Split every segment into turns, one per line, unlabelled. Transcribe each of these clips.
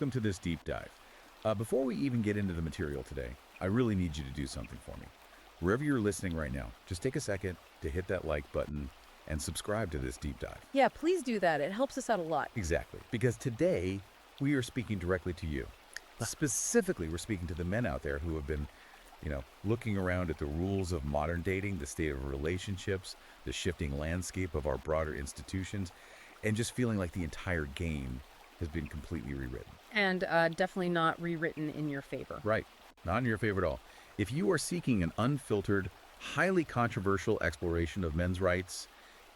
welcome to this deep dive. Before we even get into the material today, I really need you to do something for me. Wherever you're listening right now, just take a second to hit that like button and subscribe to this deep dive.
Yeah, please do that. It helps us out a lot.
Exactly, because today we are speaking directly to you. Specifically, we're speaking to the men out there who have been, looking around at the rules of modern dating, the state of relationships, the shifting landscape of our broader institutions, and just feeling like the entire game has been completely rewritten.
And definitely not rewritten in your favor.
Right. Not in your favor at all. If you are seeking an unfiltered, highly controversial exploration of men's rights,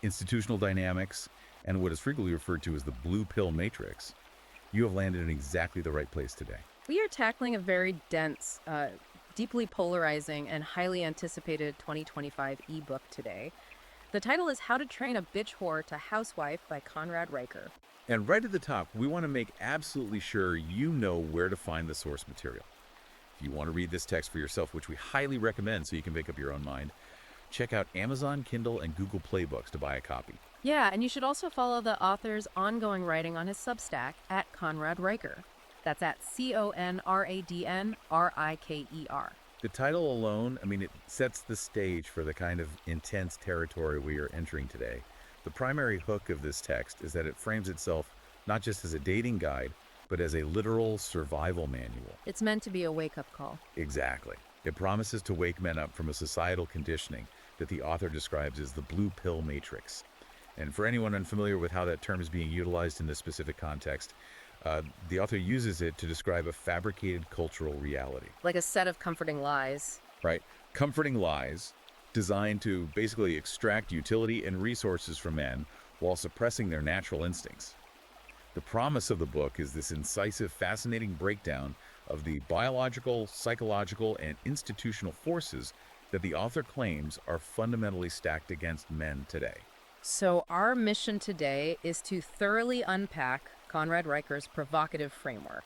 institutional dynamics, and what is frequently referred to as the blue pill matrix, you have landed in exactly the right place today.
We are tackling a very dense, deeply polarizing, and highly anticipated 2025 ebook today. The title is How to Train a Bitch Whore to Housewife by Conrad Riker.
And right at the top, we want to make absolutely sure you know where to find the source material. If you want to read this text for yourself, which we highly recommend so you can make up your own mind, check out Amazon, Kindle, and Google Play Books to buy a copy.
Yeah, and you should also follow the author's ongoing writing on his Substack at Conrad Riker. That's at ConradNriker.
The title alone, it sets the stage for the kind of intense territory we are entering today. The primary hook of this text is that it frames itself not just as a dating guide, but as a literal survival manual.
It's meant to be a wake-up call.
Exactly. It promises to wake men up from a societal conditioning that the author describes as the blue pill matrix. And for anyone unfamiliar with how that term is being utilized in this specific context, the author uses it to describe a fabricated cultural reality.
Like a set of comforting lies.
Right. Comforting lies designed to basically extract utility and resources from men while suppressing their natural instincts. The promise of the book is this incisive, fascinating breakdown of the biological, psychological, and institutional forces that the author claims are fundamentally stacked against men today.
So our mission today is to thoroughly unpack Conrad Riker's provocative framework.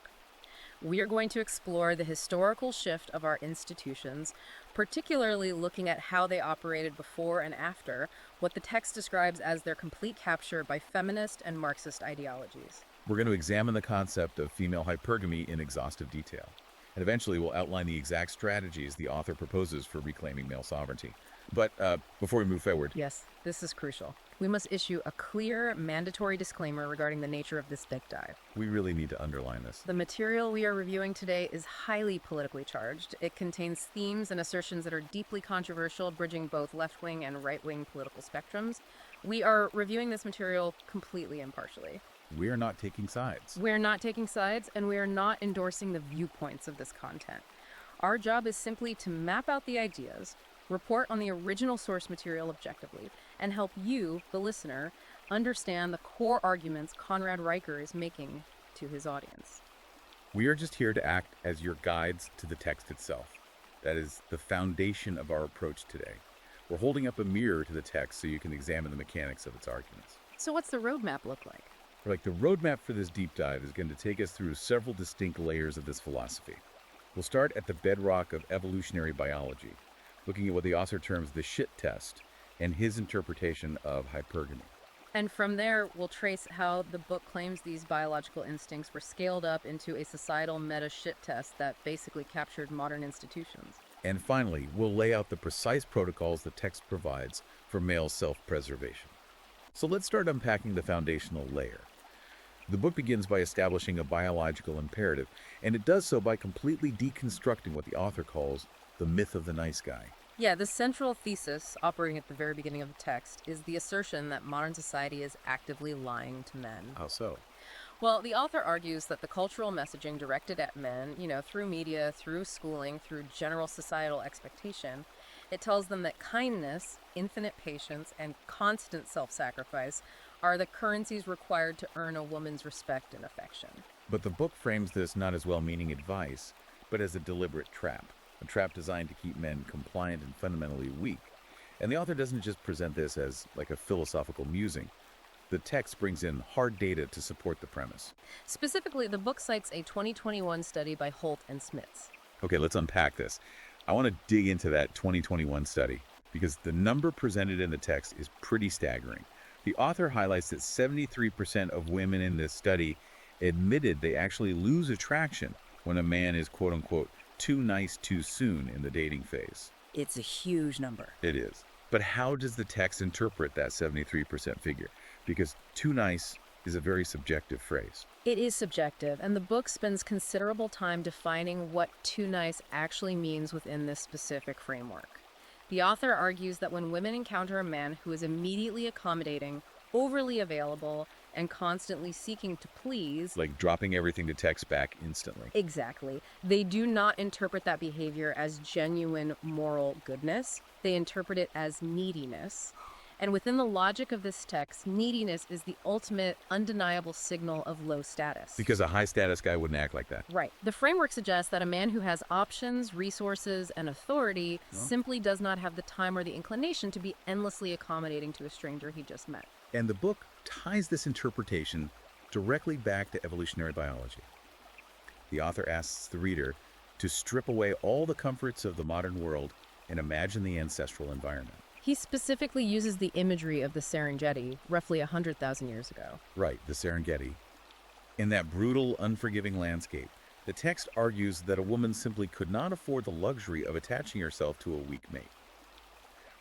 We are going to explore the historical shift of our institutions, particularly looking at how they operated before and after what the text describes as their complete capture by feminist and Marxist ideologies.
We're going to examine the concept of female hypergamy in exhaustive detail, and eventually we'll outline the exact strategies the author proposes for reclaiming male sovereignty. But before we move forward...
Yes, this is crucial. We must issue a clear, mandatory disclaimer regarding the nature of this big dive.
We really need to underline this.
The material we are reviewing today is highly politically charged. It contains themes and assertions that are deeply controversial, bridging both left-wing and right-wing political spectrums. We are reviewing this material completely impartially.
We are not taking sides.
We're not taking sides, and we are not endorsing the viewpoints of this content. Our job is simply to map out the ideas, report on the original source material objectively, and help you, the listener, understand the core arguments Conrad Riker is making to his audience.
We are just here to act as your guides to the text itself. That is the foundation of our approach today. We're holding up a mirror to the text so you can examine the mechanics of its arguments.
So what's the roadmap look like?
The roadmap for this deep dive is going to take us through several distinct layers of this philosophy. We'll start at the bedrock of evolutionary biology, looking at what the author terms the shit test and his interpretation of hypergamy.
And from there, we'll trace how the book claims these biological instincts were scaled up into a societal meta shit test that basically captured modern institutions.
And finally, we'll lay out the precise protocols the text provides for male self-preservation. So let's start unpacking the foundational layer. The book begins by establishing a biological imperative, and it does so by completely deconstructing what the author calls the myth of the nice guy.
Yeah, the central thesis, operating at the very beginning of the text, is the assertion that modern society is actively lying to men.
How so?
Well, the author argues that the cultural messaging directed at men, through media, through schooling, through general societal expectation, it tells them that kindness, infinite patience, and constant self-sacrifice are the currencies required to earn a woman's respect and affection.
But the book frames this not as well-meaning advice, but as a deliberate trap. A trap designed to keep men compliant and fundamentally weak. And the author doesn't just present this as like a philosophical musing. The text brings in hard data to support the premise.
Specifically, the book cites a 2021 study by Holt and Smits.
Okay, let's unpack this. I want to dig into that 2021 study because the number presented in the text is pretty staggering. The author highlights that 73% of women in this study admitted they actually lose attraction when a man is quote-unquote too nice too soon in the dating phase.
It's a huge number.
It is. But how does the text interpret that 73% figure? Because too nice is a very subjective phrase.
It is subjective, and the book spends considerable time defining what too nice actually means within this specific framework. The author argues that when women encounter a man who is immediately accommodating, overly available, and constantly seeking to please,
Like dropping everything to text back instantly.
exactly, they do not interpret that behavior as genuine moral goodness. They interpret it as neediness. And within the logic of this text, neediness is the ultimate, undeniable signal of low status.
Because a high-status guy wouldn't act like that.
Right. The framework suggests that a man who has options, resources, and authority simply does not have the time or the inclination to be endlessly accommodating to a stranger he just met.
And the book ties this interpretation directly back to evolutionary biology. The author asks the reader to strip away all the comforts of the modern world and imagine the ancestral environment.
He specifically uses the imagery of the Serengeti, roughly 100,000 years ago.
Right, the Serengeti. In that brutal, unforgiving landscape, the text argues that a woman simply could not afford the luxury of attaching herself to a weak mate.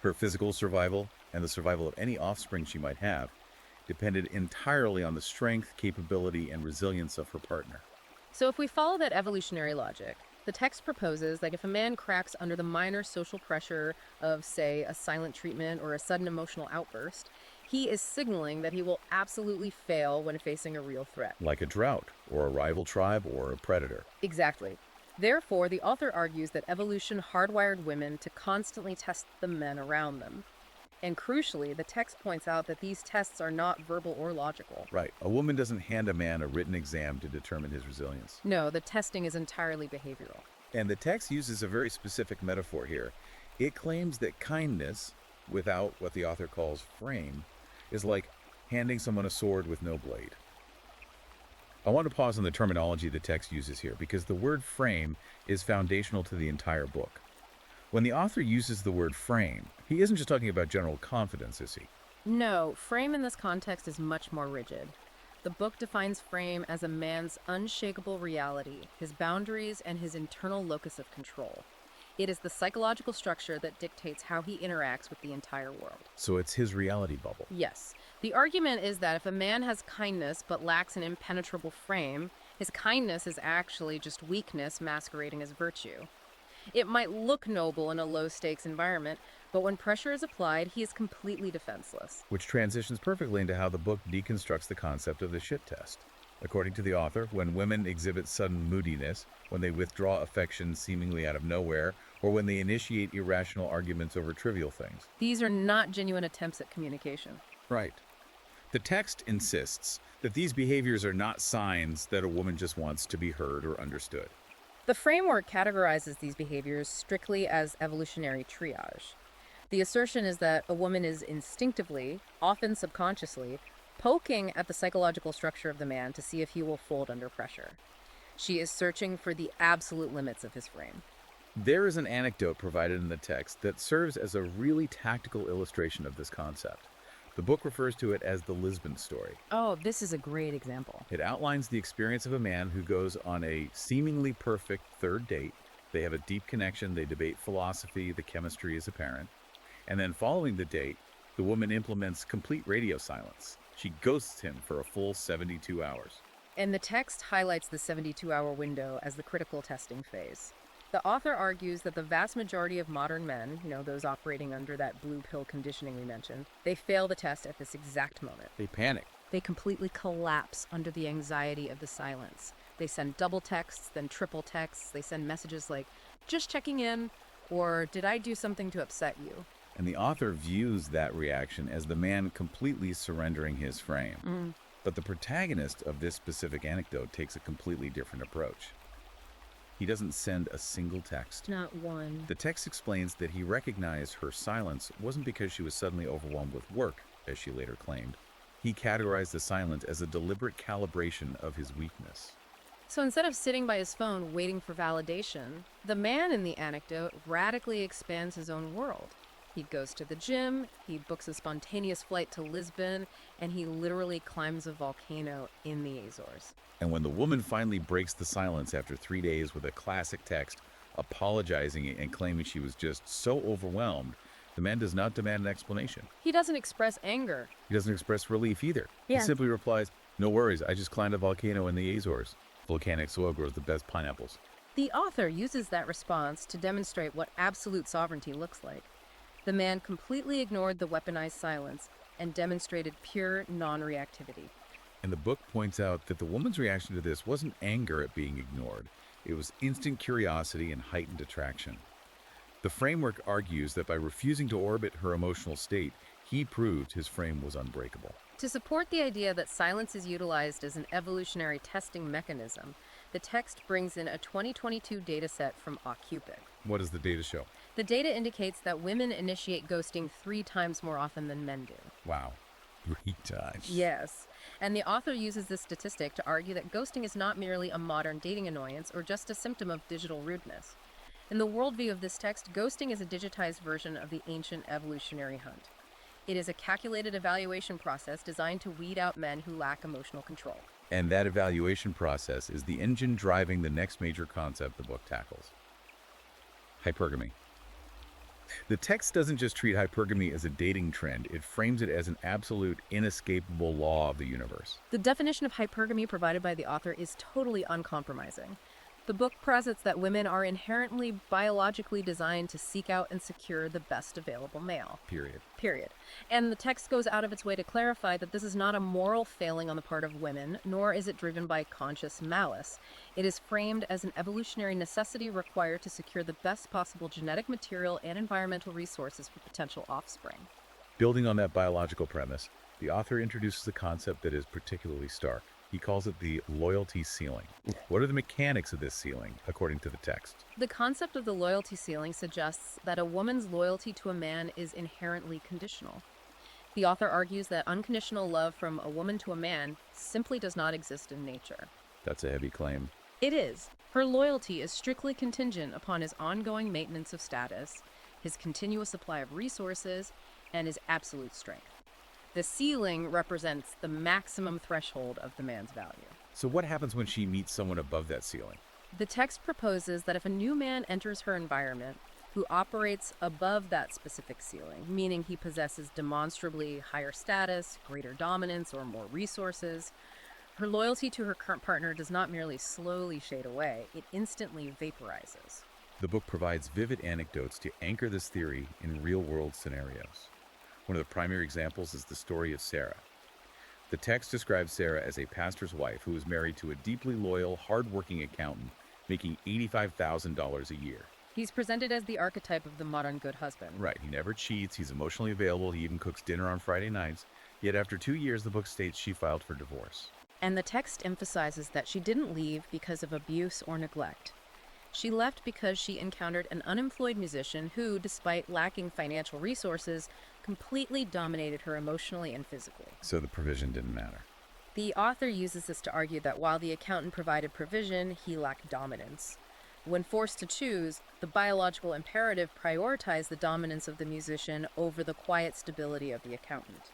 Her physical survival, and the survival of any offspring she might have, depended entirely on the strength, capability, and resilience of her partner.
So if we follow that evolutionary logic, the text proposes that if a man cracks under the minor social pressure of, say, a silent treatment or a sudden emotional outburst, he is signaling that he will absolutely fail when facing a real threat.
Like a drought, or a rival tribe, or a predator.
Exactly. Therefore, the author argues that evolution hardwired women to constantly test the men around them. And crucially, the text points out that these tests are not verbal or logical.
Right, a woman doesn't hand a man a written exam to determine his resilience.
No, the testing is entirely behavioral.
And the text uses a very specific metaphor here. It claims that kindness, without what the author calls frame, is like handing someone a sword with no blade. I want to pause on the terminology the text uses here, because the word frame is foundational to the entire book. When the author uses the word frame, he isn't just talking about general confidence, is he?
No, frame in this context is much more rigid. The book defines frame as a man's unshakable reality, his boundaries, and his internal locus of control. It is the psychological structure that dictates how he interacts with the entire world.
So it's his reality bubble.
Yes. The argument is that if a man has kindness but lacks an impenetrable frame, his kindness is actually just weakness masquerading as virtue. It might look noble in a low-stakes environment, but when pressure is applied, he is completely defenseless.
Which transitions perfectly into how the book deconstructs the concept of the shit test. According to the author, when women exhibit sudden moodiness, when they withdraw affection seemingly out of nowhere, or when they initiate irrational arguments over trivial things.
These are not genuine attempts at communication.
Right. The text insists that these behaviors are not signs that a woman just wants to be heard or understood.
The framework categorizes these behaviors strictly as evolutionary triage. The assertion is that a woman is instinctively, often subconsciously, poking at the psychological structure of the man to see if he will fold under pressure. She is searching for the absolute limits of his frame.
There is an anecdote provided in the text that serves as a really tactical illustration of this concept. The book refers to it as the Lisbon story.
Oh, this is a great example.
It outlines the experience of a man who goes on a seemingly perfect third date. They have a deep connection, they debate philosophy, the chemistry is apparent. And then following the date, the woman implements complete radio silence. She ghosts him for a full 72 hours.
And the text highlights the 72-hour window as the critical testing phase. The author argues that the vast majority of modern men, those operating under that blue pill conditioning we mentioned, they fail the test at this exact moment.
They panic.
They completely collapse under the anxiety of the silence. They send double texts, then triple texts. They send messages like, just checking in, or did I do something to upset you?
And the author views that reaction as the man completely surrendering his frame. But the protagonist of this specific anecdote takes a completely different approach. He doesn't send a single text.
Not one.
The text explains that he recognized her silence wasn't because she was suddenly overwhelmed with work, as she later claimed. He categorized the silence as a deliberate calibration of his weakness.
So instead of sitting by his phone waiting for validation, the man in the anecdote radically expands his own world. He goes to the gym, he books a spontaneous flight to Lisbon, and he literally climbs a volcano in the Azores.
And when the woman finally breaks the silence after 3 days with a classic text apologizing and claiming she was just so overwhelmed, the man does not demand an explanation.
He doesn't express anger.
He doesn't express relief either.
Yeah.
He simply replies, "No worries, I just climbed a volcano in the Azores. Volcanic soil grows the best pineapples."
The author uses that response to demonstrate what absolute sovereignty looks like. The man completely ignored the weaponized silence and demonstrated pure non-reactivity.
And the book points out that the woman's reaction to this wasn't anger at being ignored. It was instant curiosity and heightened attraction. The framework argues that by refusing to orbit her emotional state, he proved his frame was unbreakable.
To support the idea that silence is utilized as an evolutionary testing mechanism, the text brings in a 2022 dataset from Occupic.
What does the data show?
The data indicates that women initiate ghosting 3 times more often than men do.
Wow. 3 times.
Yes, and the author uses this statistic to argue that ghosting is not merely a modern dating annoyance or just a symptom of digital rudeness. In the worldview of this text, ghosting is a digitized version of the ancient evolutionary hunt. It is a calculated evaluation process designed to weed out men who lack emotional control.
And that evaluation process is the engine driving the next major concept the book tackles: hypergamy. The text doesn't just treat hypergamy as a dating trend, it frames it as an absolute, inescapable law of the universe.
The definition of hypergamy provided by the author is totally uncompromising. The book posits that women are inherently biologically designed to seek out and secure the best available male.
Period.
And the text goes out of its way to clarify that this is not a moral failing on the part of women, nor is it driven by conscious malice. It is framed as an evolutionary necessity required to secure the best possible genetic material and environmental resources for potential offspring.
Building on that biological premise, the author introduces a concept that is particularly stark. He calls it the loyalty ceiling. What are the mechanics of this ceiling, according to the text?
The concept of the loyalty ceiling suggests that a woman's loyalty to a man is inherently conditional. The author argues that unconditional love from a woman to a man simply does not exist in nature.
That's a heavy claim.
It is. Her loyalty is strictly contingent upon his ongoing maintenance of status, his continuous supply of resources, and his absolute strength. The ceiling represents the maximum threshold of the man's value.
So what happens when she meets someone above that ceiling?
The text proposes that if a new man enters her environment who operates above that specific ceiling, meaning he possesses demonstrably higher status, greater dominance, or more resources, her loyalty to her current partner does not merely slowly shade away, it instantly vaporizes.
The book provides vivid anecdotes to anchor this theory in real-world scenarios. One of the primary examples is the story of Sarah. The text describes Sarah as a pastor's wife who was married to a deeply loyal, hard-working accountant making $85,000 a year.
He's presented as the archetype of the modern good husband.
Right, he never cheats, he's emotionally available, he even cooks dinner on Friday nights. Yet after 2 years, the book states she filed for divorce.
And the text emphasizes that she didn't leave because of abuse or neglect. She left because she encountered an unemployed musician who, despite lacking financial resources, completely dominated her emotionally and physically.
So the provision didn't matter.
The author uses this to argue that while the accountant provided provision, he lacked dominance. When forced to choose, the biological imperative prioritized the dominance of the musician over the quiet stability of the accountant.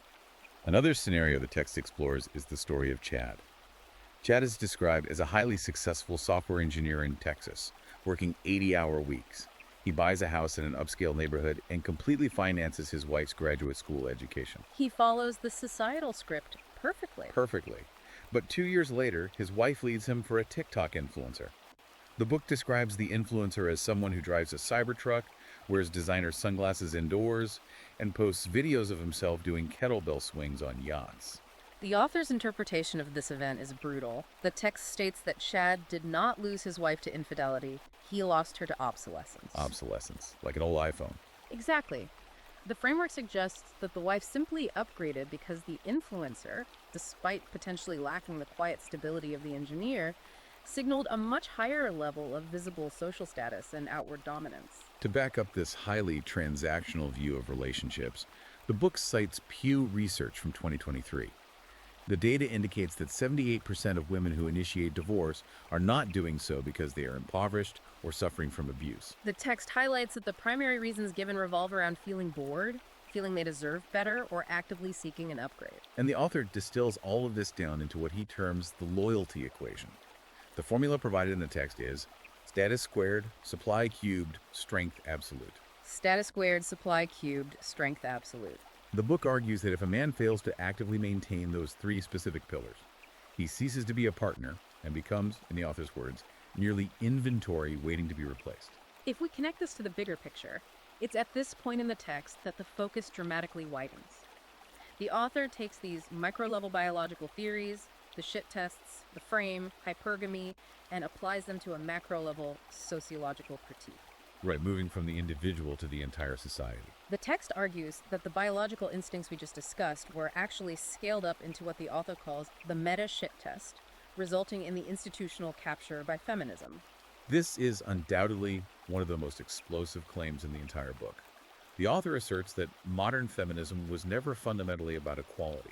Another scenario the text explores is the story of Chad. Chad is described as a highly successful software engineer in Texas, working 80-hour weeks. He buys a house in an upscale neighborhood and completely finances his wife's graduate school education.
He follows the societal script perfectly.
But 2 years later, his wife leaves him for a TikTok influencer. The book describes the influencer as someone who drives a Cybertruck, wears designer sunglasses indoors, and posts videos of himself doing kettlebell swings on yachts.
The author's interpretation of this event is brutal. The text states that Chad did not lose his wife to infidelity, he lost her to obsolescence.
Obsolescence, like an old iPhone.
Exactly. The framework suggests that the wife simply upgraded because the influencer, despite potentially lacking the quiet stability of the engineer, signaled a much higher level of visible social status and outward dominance.
To back up this highly transactional view of relationships, the book cites Pew research from 2023. The data indicates that 78% of women who initiate divorce are not doing so because they are impoverished or suffering from abuse.
The text highlights that the primary reasons given revolve around feeling bored, feeling they deserve better, or actively seeking an upgrade.
And the author distills all of this down into what he terms the loyalty equation. The formula provided in the text is status squared, supply cubed, strength absolute.
Status squared, supply cubed, strength absolute.
The book argues that if a man fails to actively maintain those three specific pillars, he ceases to be a partner and becomes, in the author's words, merely inventory waiting to be replaced.
If we connect this to the bigger picture, it's at this point in the text that the focus dramatically widens. The author takes these micro-level biological theories, the shit tests, the frame, hypergamy, and applies them to a macro-level sociological critique.
Right, moving from the individual to the entire society.
The text argues that the biological instincts we just discussed were actually scaled up into what the author calls the meta shit test, resulting in the institutional capture by feminism.
This is undoubtedly one of the most explosive claims in the entire book. The author asserts that modern feminism was never fundamentally about equality.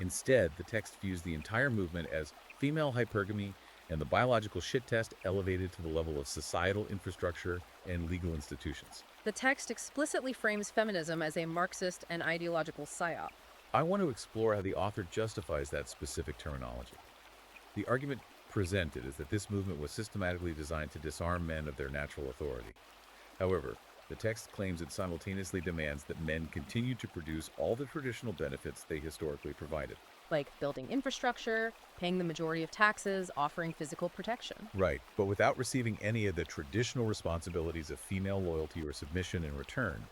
Instead, the text views the entire movement as female hypergamy and the biological shit test elevated to the level of societal infrastructure and legal institutions.
The text explicitly frames feminism as a Marxist and ideological psyop.
I want to explore how the author justifies that specific terminology. The argument presented is that this movement was systematically designed to disarm men of their natural authority. However, the text claims it simultaneously demands that men continue to produce all the traditional benefits they historically provided.
Like building infrastructure, paying the majority of taxes, offering physical protection.
Right, but without receiving any of the traditional responsibilities of female loyalty or submission in return.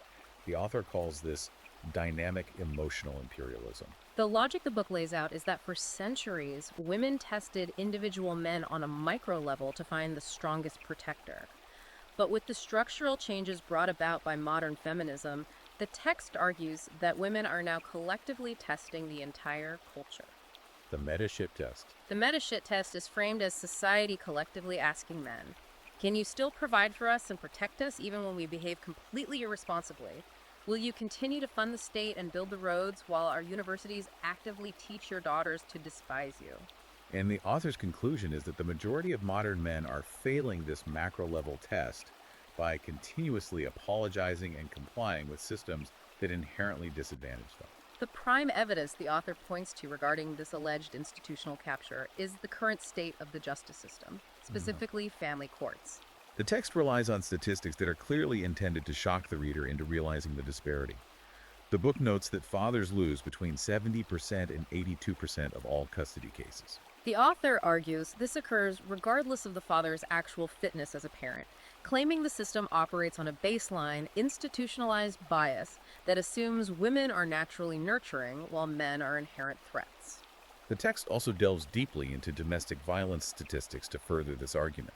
The author calls this dynamic emotional imperialism.
The logic the book lays out is that for centuries, women tested individual men on a micro level to find the strongest protector. But with the structural changes brought about by modern feminism, the text argues that women are now collectively testing the entire culture.
The meta shit test.
The meta shit test is framed as society collectively asking men, can you still provide for us and protect us even when we behave completely irresponsibly? Will you continue to fund the state and build the roads while our universities actively teach your daughters to despise you?
And the author's conclusion is that the majority of modern men are failing this macro-level test by continuously apologizing and complying with systems that inherently disadvantage them.
The prime evidence the author points to regarding this alleged institutional capture is the current state of the justice system, specifically family courts.
The text relies on statistics that are clearly intended to shock the reader into realizing the disparity. The book notes that fathers lose between 70% and 82% of all custody cases.
The author argues this occurs regardless of the father's actual fitness as a parent, claiming the system operates on a baseline, institutionalized bias that assumes women are naturally nurturing while men are inherent threats.
The text also delves deeply into domestic violence statistics to further this argument.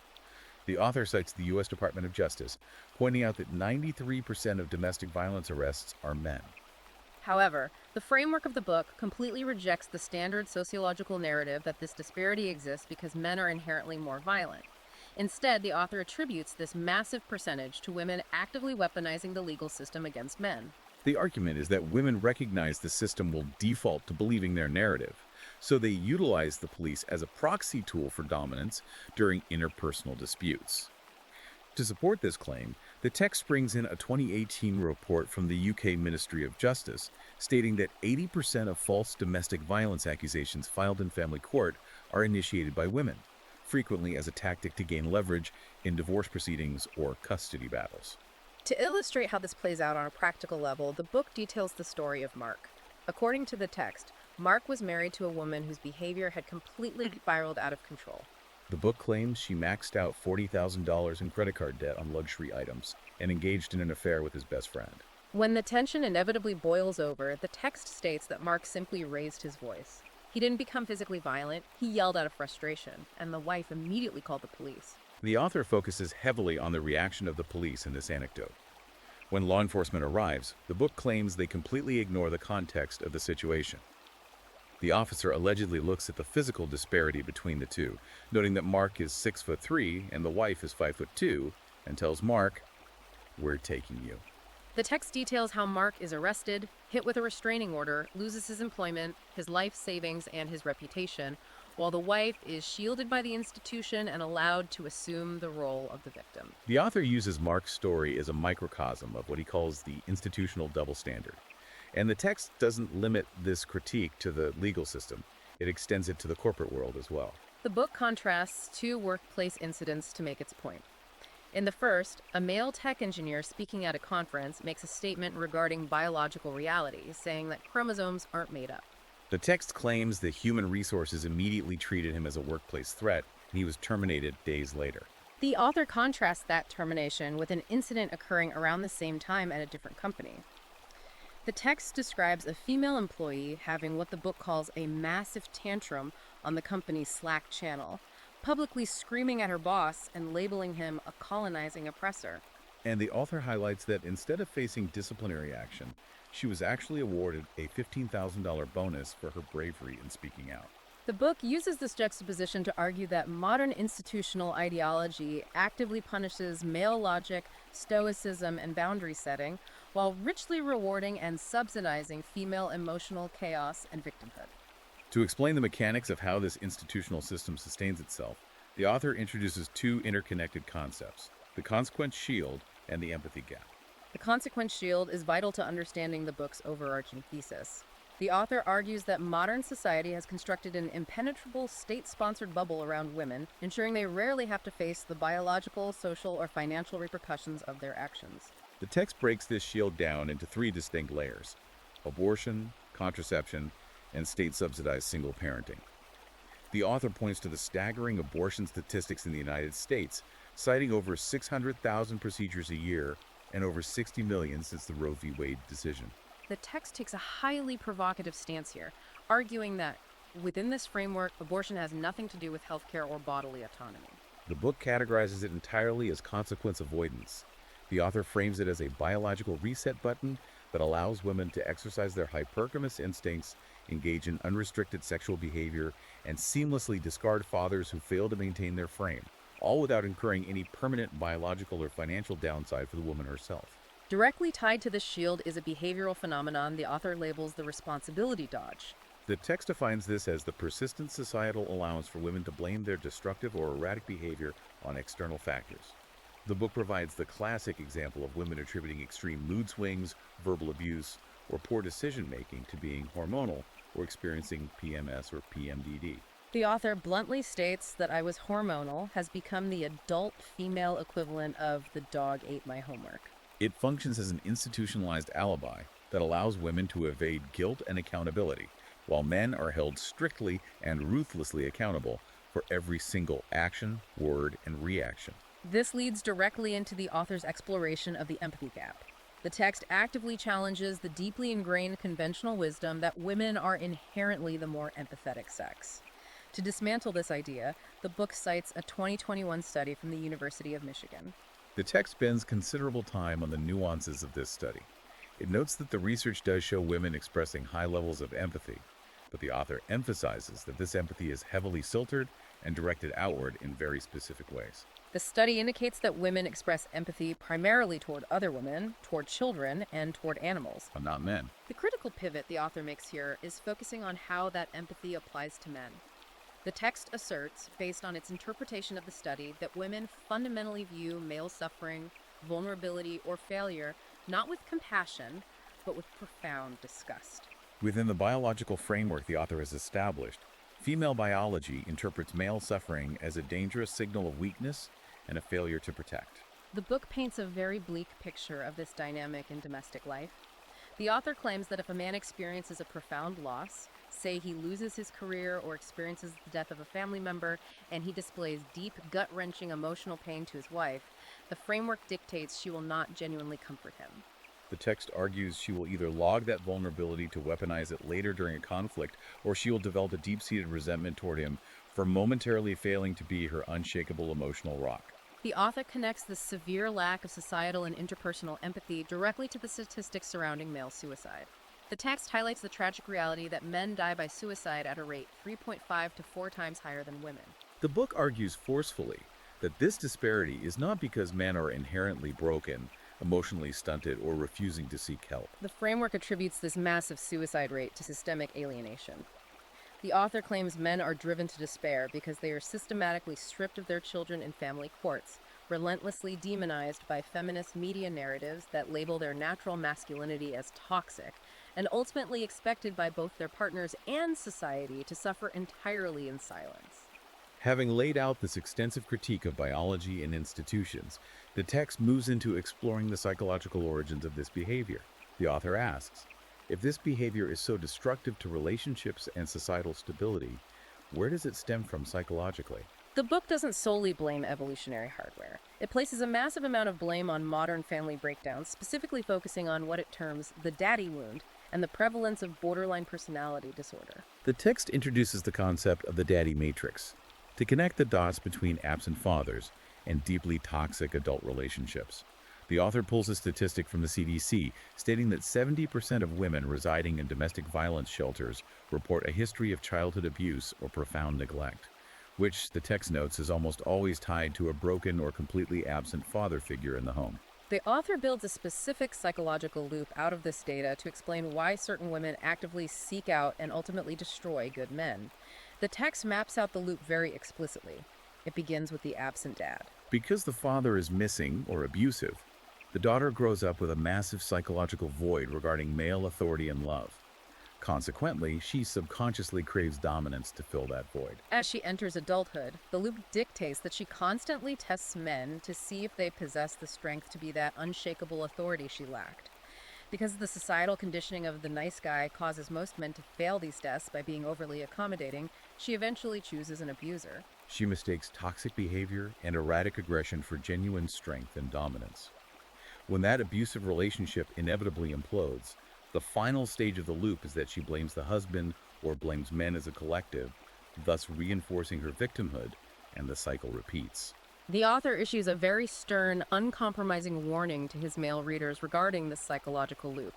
The author cites the U.S. Department of Justice, pointing out that 93% of domestic violence arrests are men.
However, the framework of the book completely rejects the standard sociological narrative that this disparity exists because men are inherently more violent. Instead, the author attributes this massive percentage to women actively weaponizing the legal system against men.
The argument is that women recognize the system will default to believing their narrative, so they utilize the police as a proxy tool for dominance during interpersonal disputes. To support this claim, the text brings in a 2018 report from the UK Ministry of Justice, stating that 80% of false domestic violence accusations filed in family court are initiated by women, frequently as a tactic to gain leverage in divorce proceedings or custody battles.
To illustrate how this plays out on a practical level, the book details the story of Mark. According to the text, Mark was married to a woman whose behavior had completely spiraled out of control.
The book claims she maxed out $40,000 in credit card debt on luxury items and engaged in an affair with his best friend.
When the tension inevitably boils over, the text states that Mark simply raised his voice. He didn't become physically violent, he yelled out of frustration, and the wife immediately called the police.
The author focuses heavily on the reaction of the police in this anecdote. When law enforcement arrives, the book claims they completely ignore the context of the situation. The officer allegedly looks at the physical disparity between the two, noting that Mark is 6'3" and the wife is 5'2", and tells Mark, "We're taking you."
The text details how Mark is arrested, hit with a restraining order, loses his employment, his life savings, and his reputation, while the wife is shielded by the institution and allowed to assume the role of the victim.
The author uses Mark's story as a microcosm of what he calls the institutional double standard. And the text doesn't limit this critique to the legal system. It extends it to the corporate world as well.
The book contrasts two workplace incidents to make its point. In the first, a male tech engineer speaking at a conference makes a statement regarding biological reality, saying that chromosomes aren't made up.
The text claims that human resources immediately treated him as a workplace threat, and he was terminated days later.
The author contrasts that termination with an incident occurring around the same time at a different company. The text describes a female employee having what the book calls a massive tantrum on the company's Slack channel, publicly screaming at her boss and labeling him a colonizing oppressor.
And the author highlights that instead of facing disciplinary action, she was actually awarded a $15,000 bonus for her bravery in speaking out.
The book uses this juxtaposition to argue that modern institutional ideology actively punishes male logic, stoicism, and boundary setting, while richly rewarding and subsidizing female emotional chaos and victimhood.
To explain the mechanics of how this institutional system sustains itself, the author introduces two interconnected concepts: the consequence shield and the empathy gap.
The consequence shield is vital to understanding the book's overarching thesis. The author argues that modern society has constructed an impenetrable state-sponsored bubble around women, ensuring they rarely have to face the biological, social, or financial repercussions of their actions.
The text breaks this shield down into three distinct layers: abortion, contraception, and state-subsidized single parenting. The author points to the staggering abortion statistics in the United States, citing over 600,000 procedures a year and over 60 million since the Roe v. Wade decision.
The text takes a highly provocative stance here, arguing that within this framework, abortion has nothing to do with healthcare or bodily autonomy.
The book categorizes it entirely as consequence avoidance. The author frames it as a biological reset button that allows women to exercise their hypergamous instincts, engage in unrestricted sexual behavior, and seamlessly discard fathers who fail to maintain their frame, all without incurring any permanent biological or financial downside for the woman herself.
Directly tied to this shield is a behavioral phenomenon the author labels the responsibility dodge.
The text defines this as the persistent societal allowance for women to blame their destructive or erratic behavior on external factors. The book provides the classic example of women attributing extreme mood swings, verbal abuse, or poor decision-making to being hormonal or experiencing PMS or PMDD.
The author bluntly states that "I was hormonal" has become the adult female equivalent of "the dog ate my homework."
It functions as an institutionalized alibi that allows women to evade guilt and accountability, while men are held strictly and ruthlessly accountable for every single action, word, and reaction.
This leads directly into the author's exploration of the empathy gap. The text actively challenges the deeply ingrained conventional wisdom that women are inherently the more empathetic sex. To dismantle this idea, the book cites a 2021 study from the University of Michigan.
The text spends considerable time on the nuances of this study. It notes that the research does show women expressing high levels of empathy, but the author emphasizes that this empathy is heavily filtered and directed outward in very specific ways.
The study indicates that women express empathy primarily toward other women, toward children, and toward animals.
But not men.
The critical pivot the author makes here is focusing on how that empathy applies to men. The text asserts, based on its interpretation of the study, that women fundamentally view male suffering, vulnerability, or failure not with compassion, but with profound disgust.
Within the biological framework the author has established, female biology interprets male suffering as a dangerous signal of weakness and a failure to protect.
The book paints a very bleak picture of this dynamic in domestic life. The author claims that if a man experiences a profound loss, say he loses his career or experiences the death of a family member, and he displays deep, gut-wrenching emotional pain to his wife, the framework dictates she will not genuinely comfort him.
The text argues she will either log that vulnerability to weaponize it later during a conflict, or she will develop a deep-seated resentment toward him for momentarily failing to be her unshakable emotional rock.
The author connects the severe lack of societal and interpersonal empathy directly to the statistics surrounding male suicide. The text highlights the tragic reality that men die by suicide at a rate 3.5 to 4 times higher than women.
The book argues forcefully that this disparity is not because men are inherently broken, emotionally stunted, or refusing to seek help.
The framework attributes this massive suicide rate to systemic alienation. The author claims men are driven to despair because they are systematically stripped of their children in family courts, relentlessly demonized by feminist media narratives that label their natural masculinity as toxic, and ultimately expected by both their partners and society to suffer entirely in silence.
Having laid out this extensive critique of biology and institutions, the text moves into exploring the psychological origins of this behavior. The author asks, if this behavior is so destructive to relationships and societal stability, where does it stem from psychologically?
The book doesn't solely blame evolutionary hardware. It places a massive amount of blame on modern family breakdowns, specifically focusing on what it terms the daddy wound and the prevalence of borderline personality disorder.
The text introduces the concept of the daddy matrix to connect the dots between absent fathers and deeply toxic adult relationships. The author pulls a statistic from the CDC stating that 70% of women residing in domestic violence shelters report a history of childhood abuse or profound neglect, which the text notes is almost always tied to a broken or completely absent father figure in the home.
The author builds a specific psychological loop out of this data to explain why certain women actively seek out and ultimately destroy good men. The text maps out the loop very explicitly. It begins with the absent dad.
Because the father is missing or abusive, the daughter grows up with a massive psychological void regarding male authority and love. Consequently, she subconsciously craves dominance to fill that void.
As she enters adulthood, the loop dictates that she constantly tests men to see if they possess the strength to be that unshakable authority she lacked. Because the societal conditioning of the nice guy causes most men to fail these tests by being overly accommodating, she eventually chooses an abuser.
She mistakes toxic behavior and erratic aggression for genuine strength and dominance. When that abusive relationship inevitably implodes, the final stage of the loop is that she blames the husband or blames men as a collective, thus reinforcing her victimhood, and the cycle repeats.
The author issues a very stern, uncompromising warning to his male readers regarding this psychological loop.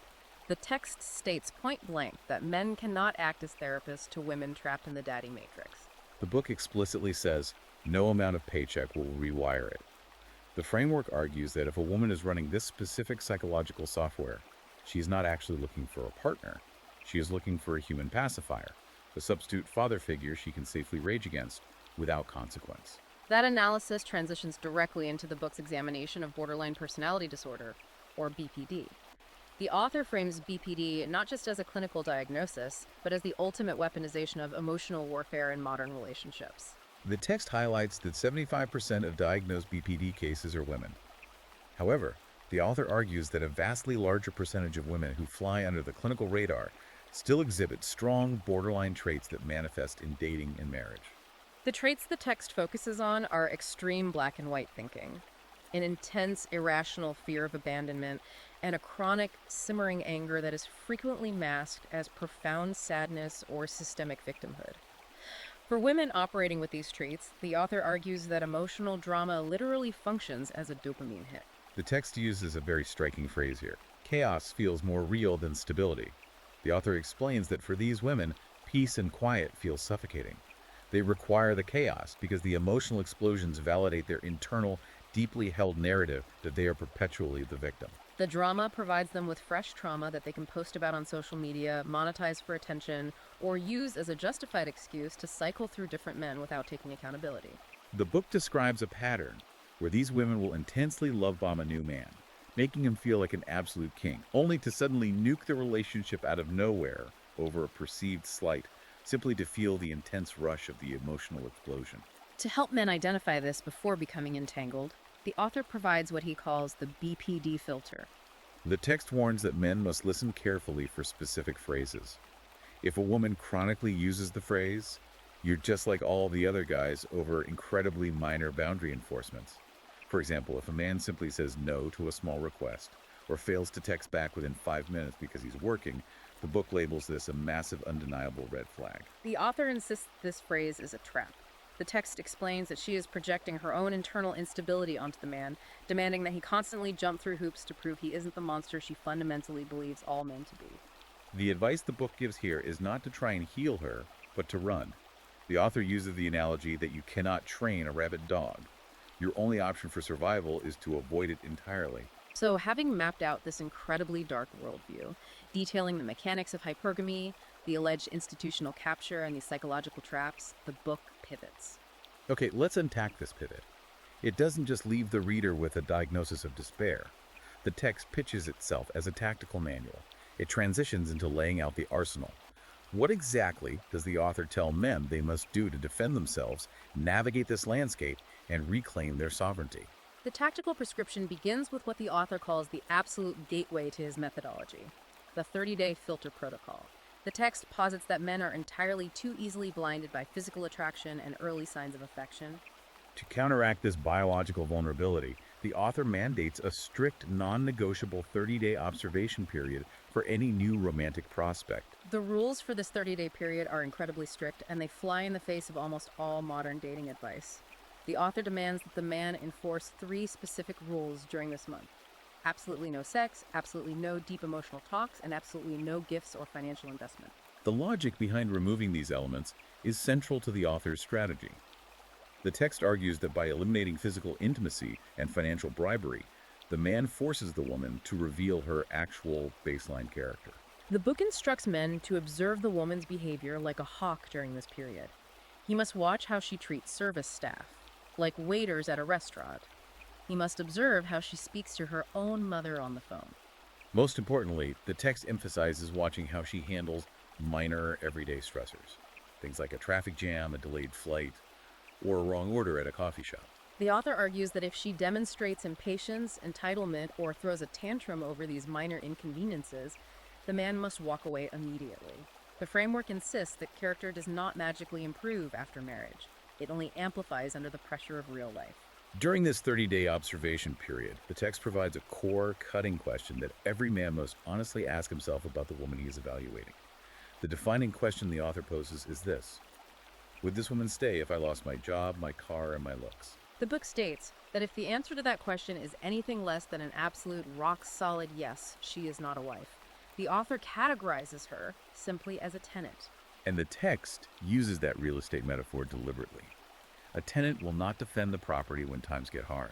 The text states point blank that men cannot act as therapists to women trapped in the daddy matrix.
The book explicitly says no amount of paycheck will rewire it. The framework argues that if a woman is running this specific psychological software, she is not actually looking for a partner. She is looking for a human pacifier, a substitute father figure she can safely rage against without consequence.
That analysis transitions directly into the book's examination of borderline personality disorder, or BPD. The author frames BPD not just as a clinical diagnosis, but as the ultimate weaponization of emotional warfare in modern relationships.
The text highlights that 75% of diagnosed BPD cases are women. However, the author argues that a vastly larger percentage of women who fly under the clinical radar still exhibit strong borderline traits that manifest in dating and marriage.
The traits the text focuses on are extreme black and white thinking, an intense, irrational fear of abandonment, and a chronic, simmering anger that is frequently masked as profound sadness or systemic victimhood. For women operating with these traits, the author argues that emotional drama literally functions as a dopamine hit.
The text uses a very striking phrase here. Chaos feels more real than stability. The author explains that for these women, peace and quiet feel suffocating. They require the chaos because the emotional explosions validate their internal, deeply held narrative that they are perpetually the victim.
The drama provides them with fresh trauma that they can post about on social media, monetize for attention, or use as a justified excuse to cycle through different men without taking accountability.
The book describes a pattern where these women will intensely love bomb a new man, making him feel like an absolute king, only to suddenly nuke the relationship out of nowhere over a perceived slight, simply to feel the intense rush of the emotional explosion.
To help men identify this before becoming entangled, the author provides what he calls the BPD filter.
The text warns that men must listen carefully for specific phrases. If a woman chronically uses the phrase, "You're just like all the other guys," over incredibly minor boundary enforcements. For example, if a man simply says no to a small request, or fails to text back within 5 minutes because he's working, the book labels this a massive, undeniable red flag.
The author insists this phrase is a trap. The text explains that she is projecting her own internal instability onto the man, demanding that he constantly jump through hoops to prove he isn't the monster she fundamentally believes all men to be.
The advice the book gives here is not to try and heal her, but to run. The author uses the analogy that you cannot train a rabid dog. Your only option for survival is to avoid it entirely.
So, having mapped out this incredibly dark worldview, detailing the mechanics of hypergamy, the alleged institutional capture, and the psychological traps, the book pivots.
Okay, let's unpack this pivot. It doesn't just leave the reader with a diagnosis of despair. The text pitches itself as a tactical manual. It transitions into laying out the arsenal. What exactly does the author tell men they must do to defend themselves, navigate this landscape, and reclaim their sovereignty?
The tactical prescription begins with what the author calls the absolute gateway to his methodology, the 30-day filter protocol. The text posits that men are entirely too easily blinded by physical attraction and early signs of affection.
To counteract this biological vulnerability, the author mandates a strict, non-negotiable 30-day observation period for any new romantic prospect.
The rules for this 30-day period are incredibly strict, and they fly in the face of almost all modern dating advice. The author demands that the man enforce 3 specific rules during this month. Absolutely no sex, absolutely no deep emotional talks, and absolutely no gifts or financial investment.
The logic behind removing these elements is central to the author's strategy. The text argues that by eliminating physical intimacy and financial bribery, the man forces the woman to reveal her actual baseline character.
The book instructs men to observe the woman's behavior like a hawk during this period. He must watch how she treats service staff, like waiters at a restaurant. He must observe how she speaks to her own mother on the phone.
Most importantly, the text emphasizes watching how she handles minor everyday stressors. Things like a traffic jam, a delayed flight, or a wrong order at a coffee shop.
The author argues that if she demonstrates impatience, entitlement, or throws a tantrum over these minor inconveniences, the man must walk away immediately. The framework insists that character does not magically improve after marriage. It only amplifies under the pressure of real life.
During this 30-day observation period, the text provides a core, cutting question that every man must honestly ask himself about the woman he is evaluating. The defining question the author poses is this: would this woman stay if I lost my job, my car, and my looks?
The book states that if the answer to that question is anything less than an absolute rock-solid yes, she is not a wife. The author categorizes her simply as a tenant.
And the text uses that real estate metaphor deliberately. A tenant will not defend the property when times get hard.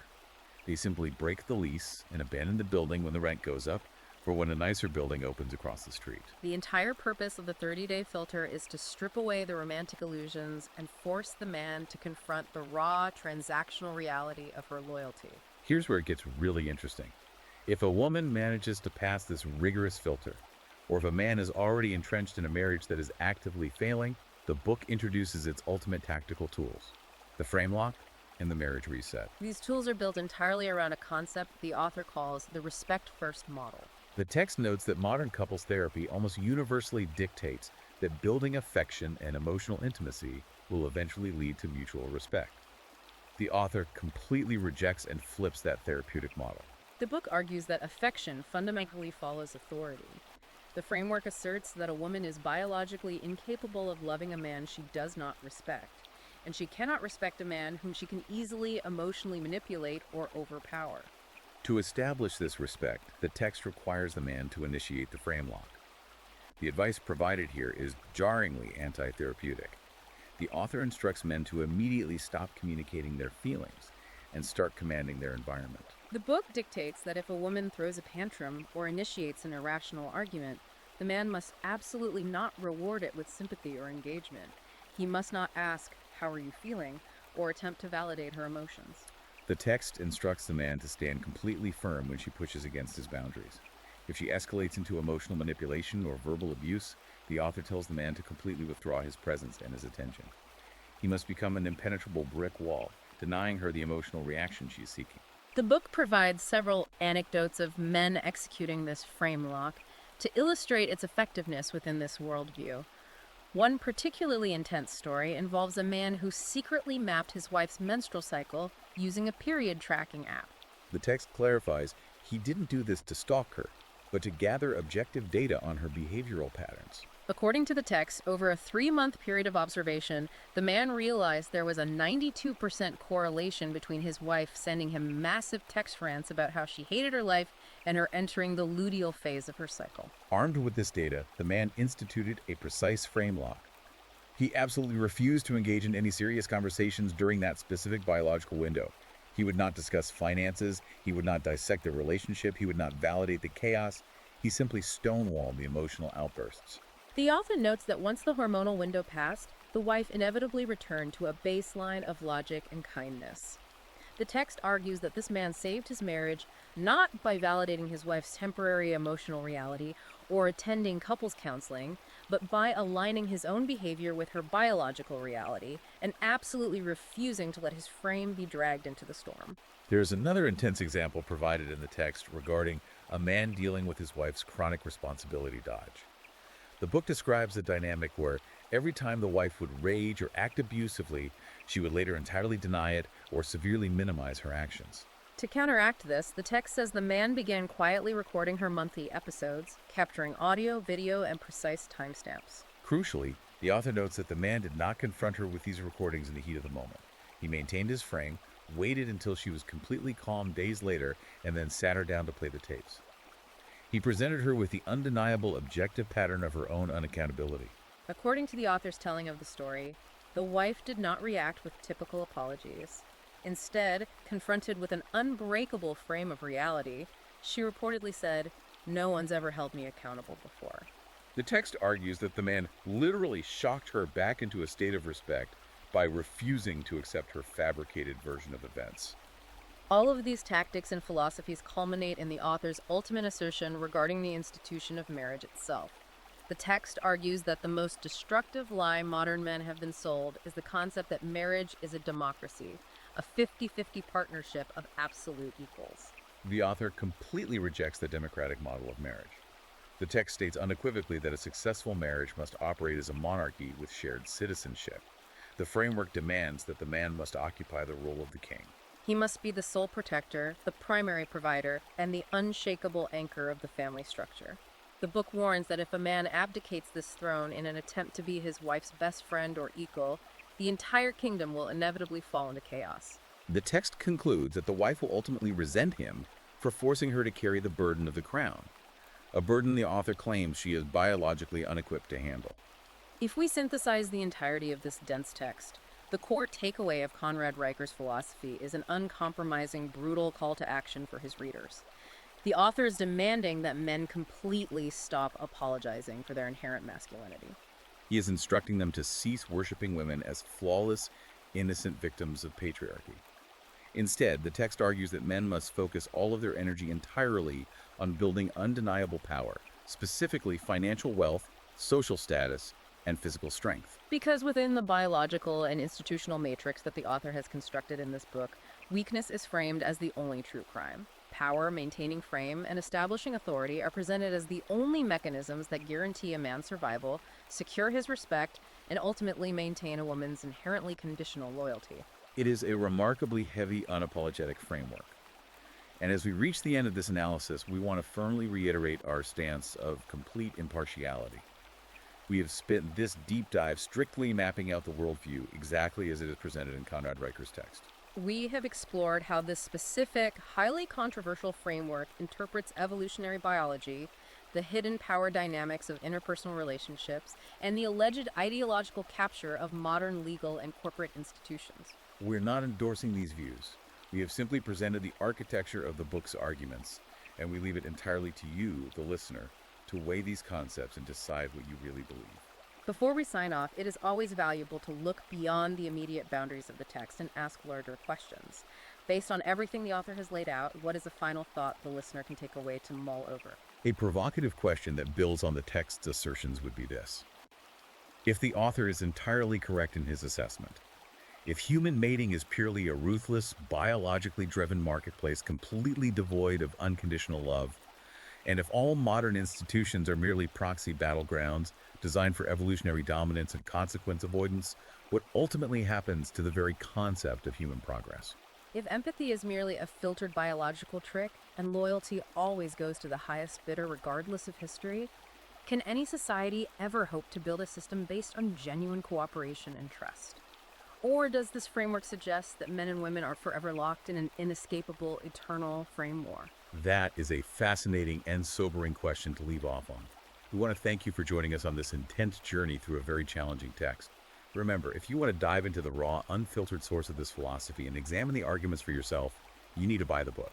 They simply break the lease and abandon the building when the rent goes up, for when a nicer building opens across the street.
The entire purpose of the 30-day filter is to strip away the romantic illusions and force the man to confront the raw, transactional reality of her loyalty.
Here's where it gets really interesting. If a woman manages to pass this rigorous filter, or if a man is already entrenched in a marriage that is actively failing, the book introduces its ultimate tactical tools: the frame lock and the marriage reset.
These tools are built entirely around a concept the author calls the respect-first model.
The text notes that modern couples therapy almost universally dictates that building affection and emotional intimacy will eventually lead to mutual respect. The author completely rejects and flips that therapeutic model.
The book argues that affection fundamentally follows authority. The framework asserts that a woman is biologically incapable of loving a man she does not respect, and she cannot respect a man whom she can easily emotionally manipulate or overpower.
To establish this respect, the text requires the man to initiate the frame lock. The advice provided here is jarringly anti-therapeutic. The author instructs men to immediately stop communicating their feelings and start commanding their environment.
The book dictates that if a woman throws a tantrum or initiates an irrational argument, the man must absolutely not reward it with sympathy or engagement. He must not ask, "How are you feeling?" or attempt to validate her emotions.
The text instructs the man to stand completely firm when she pushes against his boundaries. If she escalates into emotional manipulation or verbal abuse, the author tells the man to completely withdraw his presence and his attention. He must become an impenetrable brick wall, denying her the emotional reaction she is seeking.
The book provides several anecdotes of men executing this frame lock to illustrate its effectiveness within this worldview. One particularly intense story involves a man who secretly mapped his wife's menstrual cycle using a period tracking app.
The text clarifies he didn't do this to stalk her, but to gather objective data on her behavioral patterns.
According to the text, over a 3-month period of observation, the man realized there was a 92% correlation between his wife sending him massive text rants about how she hated her life and her entering the luteal phase of her cycle.
Armed with this data, the man instituted a precise frame lock. He absolutely refused to engage in any serious conversations during that specific biological window. He would not discuss finances, he would not dissect the relationship, he would not validate the chaos. He simply stonewalled the emotional outbursts.
The author notes that once the hormonal window passed, the wife inevitably returned to a baseline of logic and kindness. The text argues that this man saved his marriage not by validating his wife's temporary emotional reality or attending couples counseling, but by aligning his own behavior with her biological reality and absolutely refusing to let his frame be dragged into the storm.
There is another intense example provided in the text regarding a man dealing with his wife's chronic responsibility dodge. The book describes a dynamic where every time the wife would rage or act abusively, she would later entirely deny it or severely minimize her actions.
To counteract this, the text says the man began quietly recording her monthly episodes, capturing audio, video, and precise timestamps.
Crucially, the author notes that the man did not confront her with these recordings in the heat of the moment. He maintained his frame, waited until she was completely calm days later, and then sat her down to play the tapes. He presented her with the undeniable objective pattern of her own unaccountability.
According to the author's telling of the story, the wife did not react with typical apologies. Instead, confronted with an unbreakable frame of reality, she reportedly said, "No one's ever held me accountable before."
The text argues that the man literally shocked her back into a state of respect by refusing to accept her fabricated version of events.
All of these tactics and philosophies culminate in the author's ultimate assertion regarding the institution of marriage itself. The text argues that the most destructive lie modern men have been sold is the concept that marriage is a democracy, a 50-50 partnership of absolute equals.
The author completely rejects the democratic model of marriage. The text states unequivocally that a successful marriage must operate as a monarchy with shared citizenship. The framework demands that the man must occupy the role of the king.
He must be the sole protector, the primary provider, and the unshakable anchor of the family structure. The book warns that if a man abdicates this throne in an attempt to be his wife's best friend or equal, the entire kingdom will inevitably fall into chaos.
The text concludes that the wife will ultimately resent him for forcing her to carry the burden of the crown, a burden the author claims she is biologically unequipped to handle.
If we synthesize the entirety of this dense text, the core takeaway of Conrad Reicher's philosophy is an uncompromising, brutal call to action for his readers. The author is demanding that men completely stop apologizing for their inherent masculinity.
He is instructing them to cease worshiping women as flawless, innocent victims of patriarchy. Instead, the text argues that men must focus all of their energy entirely on building undeniable power, specifically financial wealth, social status, and physical strength.
Because within the biological and institutional matrix that the author has constructed in this book, weakness is framed as the only true crime. Power, maintaining frame, and establishing authority are presented as the only mechanisms that guarantee a man's survival, secure his respect, and ultimately maintain a woman's inherently conditional loyalty.
It is a remarkably heavy, unapologetic framework. And as we reach the end of this analysis, we want to firmly reiterate our stance of complete impartiality. We have spent this deep dive strictly mapping out the worldview exactly as it is presented in Conrad Reicher's text.
We have explored how this specific, highly controversial framework interprets evolutionary biology, the hidden power dynamics of interpersonal relationships, and the alleged ideological capture of modern legal and corporate institutions.
We're not endorsing these views. We have simply presented the architecture of the book's arguments, and we leave it entirely to you, the listener, to weigh these concepts and decide what you really believe.
Before we sign off, it is always valuable to look beyond the immediate boundaries of the text and ask larger questions. Based on everything the author has laid out, what is a final thought the listener can take away to mull over?
A provocative question that builds on the text's assertions would be this. If the author is entirely correct in his assessment, if human mating is purely a ruthless, biologically driven marketplace completely devoid of unconditional love, and if all modern institutions are merely proxy battlegrounds designed for evolutionary dominance and consequence avoidance, what ultimately happens to the very concept of human progress?
If empathy is merely a filtered biological trick, and loyalty always goes to the highest bidder regardless of history, can any society ever hope to build a system based on genuine cooperation and trust? Or does this framework suggest that men and women are forever locked in an inescapable, eternal frame war?
That is a fascinating and sobering question to leave off on. We want to thank you for joining us on this intense journey through a very challenging text. Remember, if you want to dive into the raw, unfiltered source of this philosophy and examine the arguments for yourself, you need to buy the book.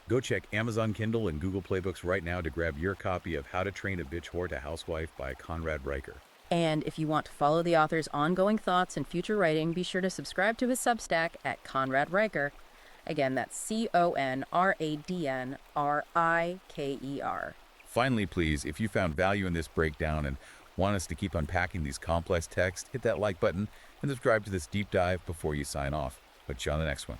Go check Amazon Kindle and Google Play Books right now to grab your copy of How to Train a Bitch Whore to Housewife by Conrad Riker.
And if you want to follow the author's ongoing thoughts and future writing, be sure to subscribe to his Substack at Conrad Riker. Again, that's ConradNriker.
Finally, please, if you found value in this breakdown and want us to keep unpacking these complex texts, hit that like button and subscribe to this deep dive before you sign off. Put you on the next one.